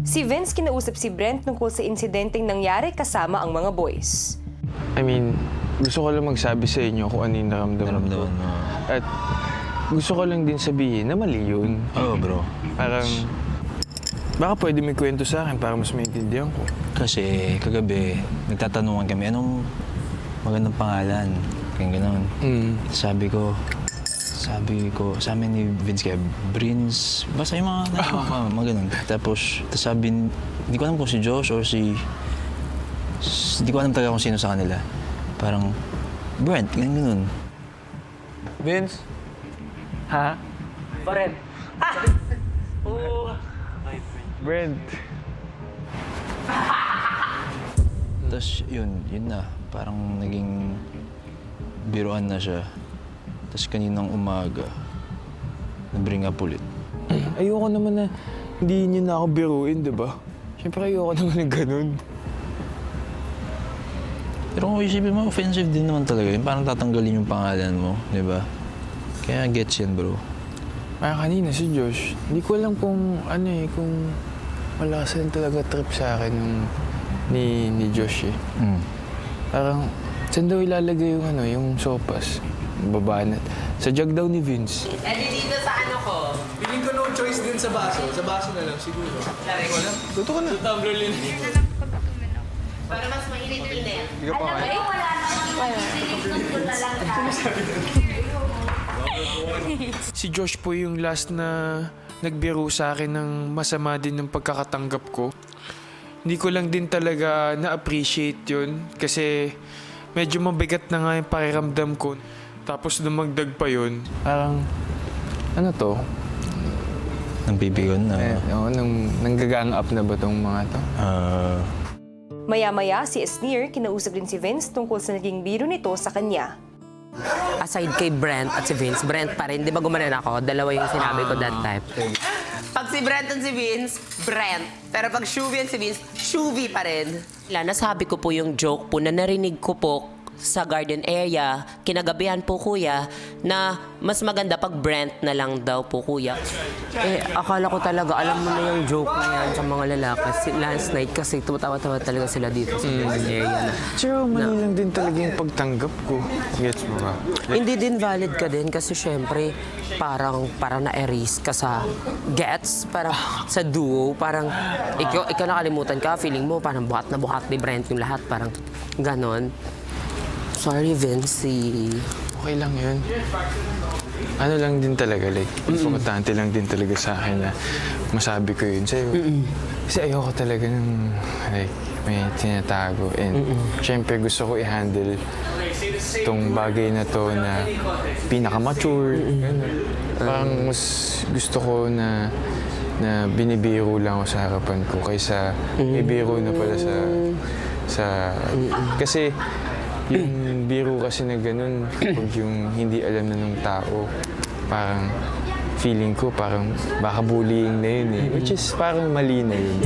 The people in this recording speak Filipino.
Si Vince kinausap si Brent tungkol sa insidenteng nangyari kasama ang mga boys. I mean, gusto ko lang magsabi sa inyo kung ano yung naramdaman ko. At gusto ko lang din sabihin na mali yun. Oo, bro. Parang, baka pwede may kwento sa akin para mas maintindihan ko. Kasi kagabi, nagtatanungan kami, anong magandang pangalan? Kaya gano'n. Sabi ko, sa amin ni Vince kaya, Brins, basta yung mga ganun. Tapos sabi, hindi ko alam kung si Josh or hindi ko alam talaga kung sino sa kanila. Parang, Brent, ganun. Vince? Ha? Brent. Brent. Tapos yun na. Parang naging biruan na siya. Tapos kaninang umaga, na-bring up ulit. Ayoko naman na hindi niyo na ako biruin, di ba? Siyempre ayoko naman ng ganun. Pero kung isipin mo, offensive din naman talaga yun. Parang tatanggalin yung pangalan mo, di ba? Kaya gets yan, bro. Kanina si Josh, hindi ko alam kung kung malakas lang talaga trip sa akin ni Josh eh. Parang, saan daw ilalagay yung sopas? Babanat. Sa jug daw ni Vince. Dito sa ano ko. Feeling ko no choice din sa baso. Sa baso na lang siguro. Luto ka na. Tumbler din. Para mas mainit-init. Hindi ka pa kaya. Si Josh po yung last na nagbiro sa akin ng masama din ng pagkakatanggap ko. Hindi ko lang din talaga na-appreciate yun kasi medyo mabigat na nga yung pakiramdam ko. Tapos dumagdag pa yun. Parang, ano to? Nang bibigon na. Nanggagang up na ba tong mga to? Maya-maya, si Esnir kinausap din si Vince tungkol sa naging biro nito sa kanya. Aside kay Brent at si Vince, Brent pa rin. Di ba gumanon ako? Dalawa yung sinabi ko that time. Pag si Brent at si Vince, Brent. Pero pag Shuvi at si Vince, Shuvi pa rin. Nasabi ko po yung joke po na narinig ko po sa garden area, kinagabihan po kuya, na mas maganda pag Brent na lang daw po kuya. Akala ko talaga, alam mo na yung joke na yan sa mga lalaki. Last night kasi tumatawa-tawa talaga sila dito sa garden area na. Pero mali lang din talaga yung pagtanggap ko. Gets mo ba? Hindi din valid ka din kasi syempre parang na-erase ka sa gets, parang sa duo, parang ikaw nakalimutan ka, feeling mo parang buhat na buhat ni Brent yung lahat, parang ganon. Sorry, Vince. Okay lang yun. Ano lang din talaga, like, importante lang din talaga sa akin na masabi ko yun sa'yo. Kasi ayoko talaga ng, like, may tinatago. And syempre gusto ko i-handle tong bagay na to na pinaka-mature. Parang mas gusto ko na binibiro lang ako sa harapan ko kaysa ibiro na pala kasi yung biro kasi na ganun, pag yung hindi alam na ng tao, parang feeling ko parang baka bullying na yun eh. Which is parang mali na yun.